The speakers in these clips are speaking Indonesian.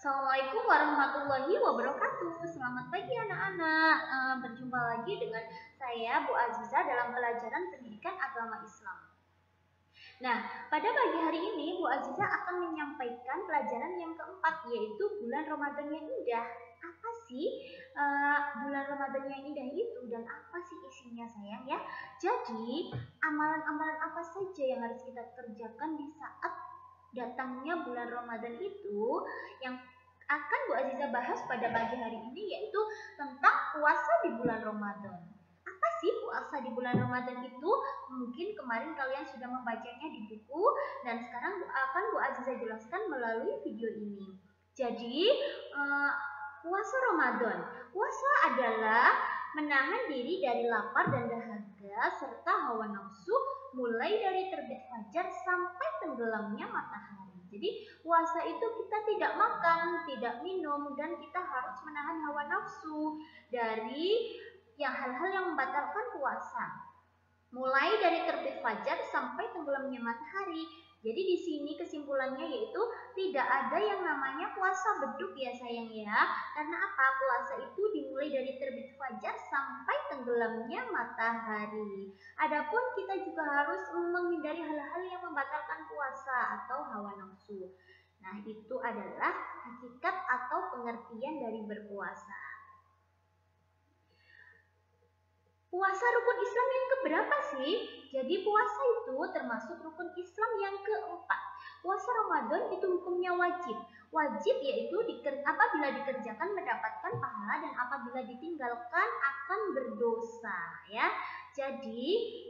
Assalamualaikum warahmatullahi wabarakatuh. Selamat pagi anak-anak. Berjumpa lagi dengan saya Bu Aziza dalam pelajaran pendidikan agama Islam. Nah, pada pagi hari ini Bu Aziza akan menyampaikan pelajaran yang keempat, yaitu bulan Ramadan yang indah. Apa sih bulan Ramadan yang indah itu dan apa sih isinya sayang ya? Jadi, amalan-amalan apa saja yang harus kita kerjakan di saat datangnya bulan Ramadan itu yang akan Bu Aziza bahas pada pagi hari ini, yaitu tentang puasa di bulan Ramadan. Apa sih puasa di bulan Ramadan itu? Mungkin kemarin kalian sudah membacanya di buku dan sekarang akan Bu Aziza jelaskan melalui video ini. Jadi, puasa Ramadan. Puasa adalah menahan diri dari lapar dan dahaga serta hawa nafsu mulai dari terbit fajar sampai tenggelamnya matahari. Jadi puasa itu kita tidak makan, tidak minum, dan kita harus menahan hawa nafsu dari hal-hal yang membatalkan puasa. Mulai dari terbit fajar sampai tenggelamnya matahari. Jadi di sini kesimpulannya yaitu tidak ada yang namanya puasa beduk ya sayang ya. Karena apa? Puasa itu dimulai dari terbit fajar sampai tenggelamnya matahari. Adapun kita juga harus menghindari hal-hal yang membatalkan puasa atau hawa nafsu. Nah, itu adalah hakikat atau pengertian dari berpuasa. Puasa rukun Islam yang keberapa sih? Jadi puasa itu termasuk rukun Islam yang keempat. Puasa Ramadan itu hukumnya wajib. Wajib yaitu apabila dikerjakan mendapatkan pahala dan apabila ditinggalkan akan berdosa ya. Jadi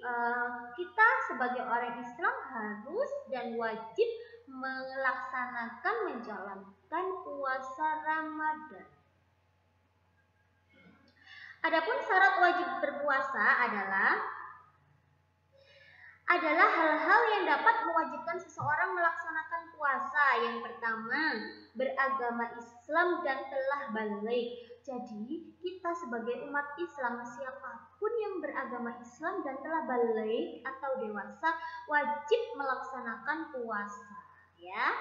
kita sebagai orang Islam harus dan wajib melaksanakan menjalankan puasa Ramadan. Adapun syarat wajib berpuasa adalah hal-hal yang dapat mewajibkan seseorang melaksanakan puasa. Yang pertama, beragama Islam dan telah balik. Jadi, kita sebagai umat Islam, siapapun yang beragama Islam dan telah balik atau dewasa, wajib melaksanakan puasa, ya.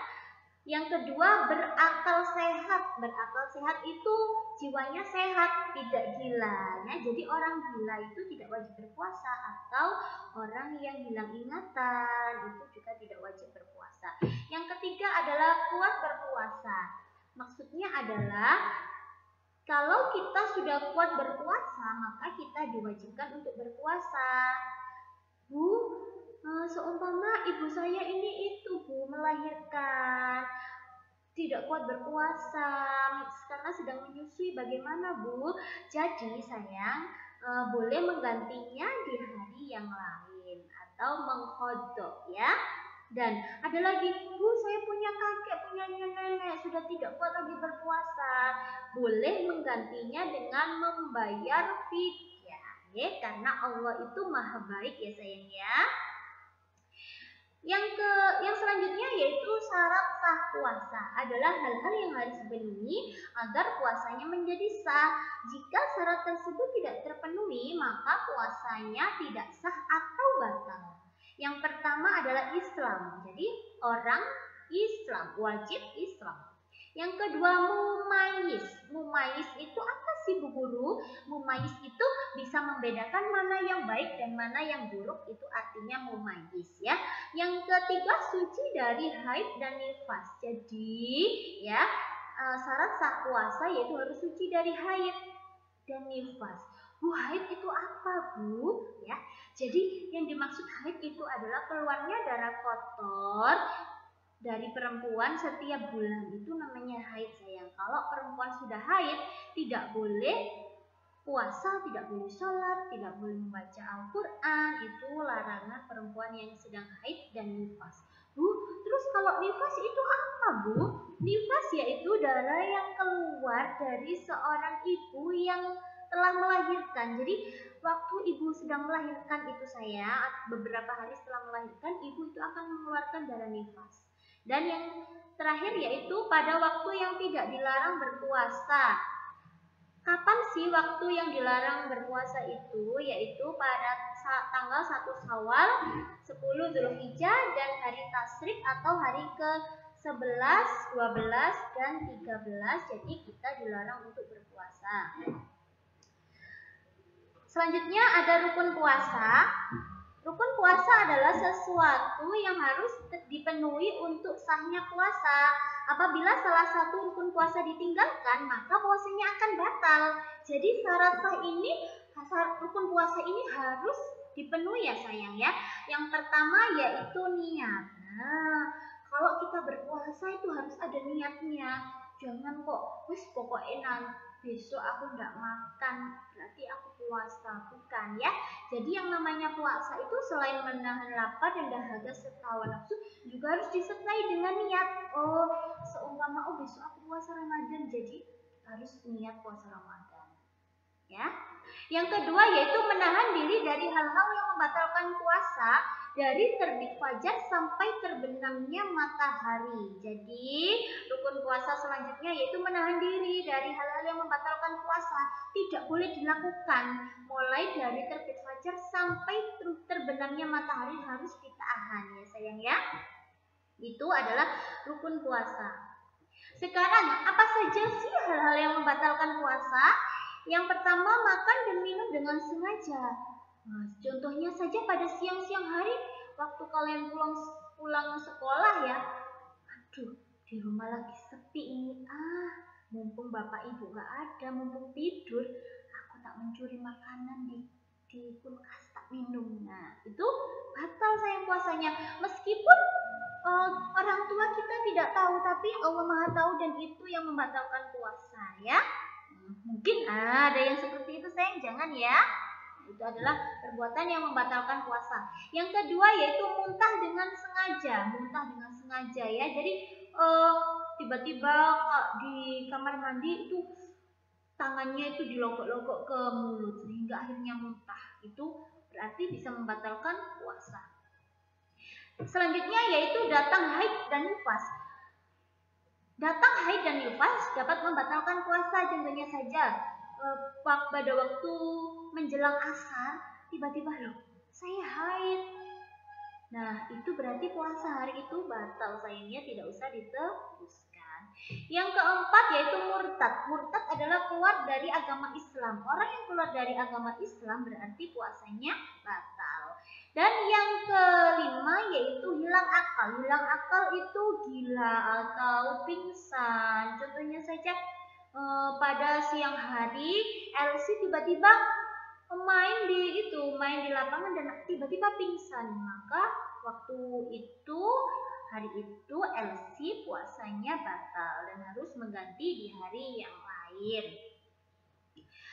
Yang kedua, berakal sehat. Berakal sehat itu jiwanya sehat, tidak gila. Ya. Jadi orang gila itu tidak wajib berpuasa, atau orang yang hilang ingatan itu juga tidak wajib berpuasa. Yang ketiga adalah kuat berpuasa. Maksudnya adalah kalau kita sudah kuat berpuasa, maka kita diwajibkan untuk berpuasa. Bu, seumpama ibu saya ini Bu melahirkan, tidak kuat berpuasa karena sedang menyusui, bagaimana Bu? Jadi sayang boleh menggantinya di hari yang lain atau mengkodok ya. Dan ada lagi, Bu, saya punya kakek, punya nenek sudah tidak kuat lagi berpuasa, boleh menggantinya dengan membayar fidyah ya, karena Allah itu maha baik ya sayang ya. Yang selanjutnya yaitu syarat sah puasa adalah hal-hal yang harus dipenuhi agar puasanya menjadi sah. Jika syarat tersebut tidak terpenuhi, maka puasanya tidak sah atau batal. Yang pertama adalah Islam. Jadi orang Islam, wajib Islam. Yang kedua mumayyiz. Mumayyiz itu apa sih Bu Guru? Mumayyiz itu bisa membedakan mana yang baik dan mana yang buruk, itu artinya mumayyiz ya. Yang ketiga suci dari haid dan nifas. Jadi ya syarat sah puasa yaitu harus suci dari haid dan nifas. Bu, haid itu apa Bu? Ya, jadi yang dimaksud haid itu adalah keluarnya darah kotor dari perempuan setiap bulan, itu namanya haid sayang. Kalau perempuan sudah haid tidak boleh puasa, tidak boleh sholat, tidak boleh membaca Al-Quran, itu larangan perempuan yang sedang haid dan nifas. Bu, terus kalau nifas itu apa Bu? Nifas yaitu darah yang keluar dari seorang ibu yang telah melahirkan. Jadi waktu ibu sedang melahirkan itu saya, beberapa hari setelah melahirkan, ibu itu akan mengeluarkan darah nifas. Dan yang terakhir yaitu pada waktu yang tidak dilarang berpuasa. Kapan sih waktu yang dilarang berpuasa itu? Yaitu pada tanggal 1 Syawal, 10 Dzulhijjah, dan hari Tasyrik atau hari ke 11, 12, dan 13. Jadi kita dilarang untuk berpuasa. Selanjutnya ada rukun puasa. Rukun puasa adalah sesuatu yang harus dipenuhi untuk sahnya puasa. Apabila salah satu rukun puasa ditinggalkan, maka puasanya akan batal. Jadi rukun puasa ini harus dipenuhi ya sayang ya. Yang pertama yaitu niat. Nah, kalau kita berpuasa itu harus ada niatnya. Jangan kok, wis pokoknya besok aku nggak makan, berarti aku puasa, bukan ya. Jadi yang namanya puasa itu selain menahan lapar dan dahaga serta hawa nafsu, juga harus disertai dengan niat. Oh, seumpama besok aku puasa Ramadan, jadi harus niat puasa Ramadan. Ya. Yang kedua yaitu menahan diri dari hal-hal yang membatalkan puasa dari terbit fajar sampai terbenamnya matahari. Jadi rukun puasa selanjutnya yaitu menahan diri dari hal-hal yang membatalkan puasa. Tidak boleh dilakukan mulai dari terbit fajar sampai terbenamnya matahari, harus ditahan ya sayang ya. Itu adalah rukun puasa. Sekarang apa saja sih hal-hal yang membatalkan puasa? Yang pertama, makan dan minum dengan sengaja. Nah, contohnya saja pada siang-siang hari waktu kalian pulang sekolah ya. Aduh, di rumah lagi sepi ini. Mumpung bapak ibu gak ada, mumpung tidur, aku tak mencuri makanan di kulkas, tak minum. Nah, itu batal sayang puasanya. Meskipun orang tua kita tidak tahu, tapi Allah Maha tahu dan itu yang membatalkan puasa ya. Mungkin ada yang seperti itu sayang, jangan ya. Itu adalah perbuatan yang membatalkan puasa. Yang kedua yaitu muntah dengan sengaja ya. Jadi tiba-tiba di kamar mandi itu tangannya itu dilogok-logok ke mulut sehingga akhirnya muntah. Itu berarti bisa membatalkan puasa. Selanjutnya yaitu datang haid dan nifas. Datang haid dan nifas dapat membatalkan puasa. Contohnya saja pada waktu menjelang asar tiba-tiba loh saya haid. Nah itu berarti puasa hari itu batal sayangnya, tidak usah diteruskan. Yang keempat yaitu murtad. Murtad adalah keluar dari agama Islam. Orang yang keluar dari agama Islam berarti puasanya batal. Dan yang kelima yaitu hilang akal. Hilang akal itu gila atau pingsan. Contohnya saja pada siang hari Elsie tiba-tiba main di lapangan dan tiba-tiba pingsan. Maka waktu itu hari itu Elsie puasanya batal dan harus mengganti di hari yang lain.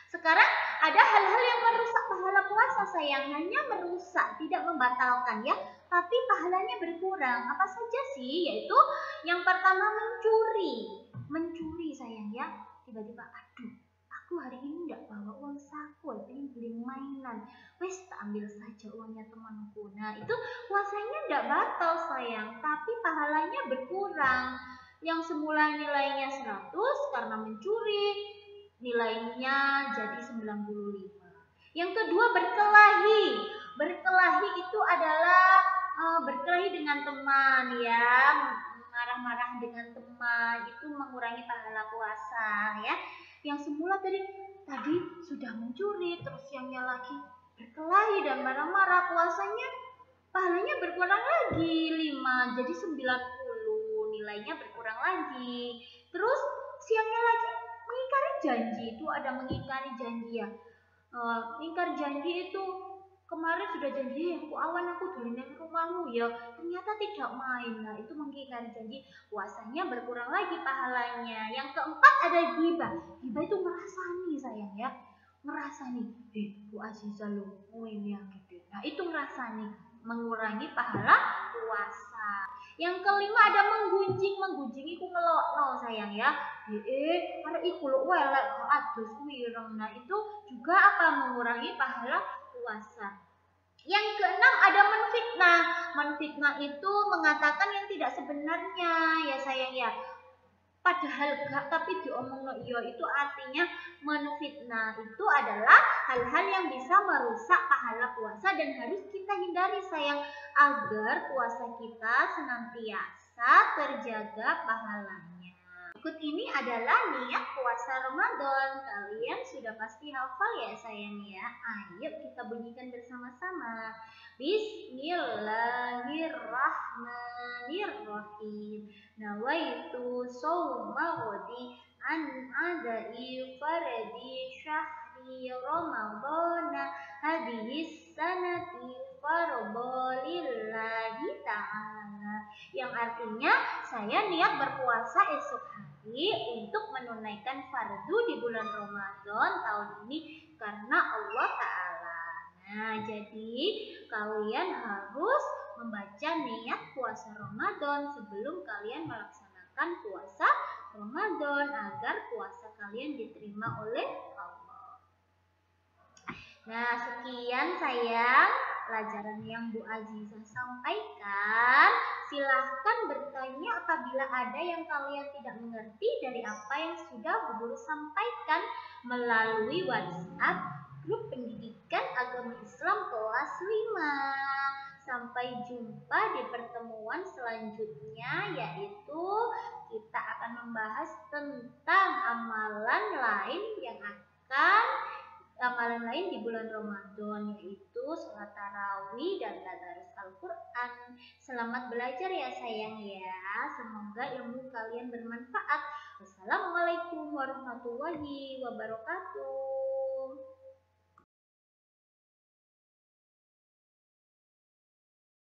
Sekarang ada hal-hal yang merusak pahala puasa sayang, hanya merusak, tidak membatalkan ya, tapi pahalanya berkurang. Apa saja sih? Yaitu yang pertama mencuri sayang ya. Tiba-tiba aduh, aku hari ini enggak bawa uang saku, pengen beli mainan, wes tak ambil saja uangnya temanku. Nah itu puasanya enggak batal sayang, tapi pahalanya berkurang. Yang semula nilainya 100 karena mencuri, nilainya jadi 95. Yang kedua berkelahi. Berkelahi itu adalah berkelahi dengan teman ya, marah-marah dengan teman, itu mengurangi pahala puasa ya. Yang semula tadi sudah mencuri, terus siangnya lagi berkelahi dan marah-marah, puasanya pahalanya berkurang lagi 5 jadi 90, nilainya berkurang lagi. Terus siangnya lagi mengingkari janji, itu ada mengingkari janji ya. Ingkar janji itu kemarin sudah janji aku awan aku dulin rumahmu ya, ternyata tidak main. Nah itu mengingkari janji, puasanya berkurang lagi pahalanya. Yang keempat ada ghibah. Ghibah itu ngerasani sayang ya, ngerasani Bu Aziza lo ini ya gitu. Nah itu ngerasani, mengurangi pahala puasa. Yang kelima ada menggunjing. Menggunjing itu ngelokno sayang ya. Karena iku lo welek adus wireng. Nah itu juga apa, mengurangi pahala puasa. Yang keenam ada menfitnah. Menfitnah itu mengatakan yang tidak sebenarnya ya sayang ya. Padahal gak tapi diomongno iya, itu artinya menfitnah. Itu adalah hal-hal yang bisa merusak pahala puasa dan harus kita hindari sayang, agar puasa kita senantiasa senantiasa terjaga pahalanya. Berikut ini adalah niat puasa Ramadan. Kalian sudah pasti hafal ya sayang ya. Ayo kita bunyikan bersama-sama. Bismillahirrahmanirrahim. Nawaitu sawma ghadi an adai faradi syahri Ramadana hadhihi sanati fardhu lillahi ta'ala. Yang artinya saya niat berpuasa esok hari untuk menunaikan fardu di bulan Ramadan tahun ini karena Allah Ta'ala. Nah, jadi kalian harus membaca niat puasa Ramadan sebelum kalian melaksanakan puasa Ramadan agar puasa kalian diterima oleh Allah. Nah, sekian sayang pelajaran yang Bu Azizah sampaikan. Silahkan bertanya apabila ada yang kalian tidak mengerti dari apa yang sudah Bu Guru sampaikan melalui WhatsApp Grup Pendidikan Agama Islam kelas 5. Sampai jumpa di pertemuan selanjutnya, yaitu kita akan membahas tentang amalan lain di bulan Ramadan, yaitu sholat tarawih dan tadarus Al-Quran. Selamat belajar ya sayang ya. Semoga ilmu kalian bermanfaat. Wassalamualaikum warahmatullahi wabarakatuh.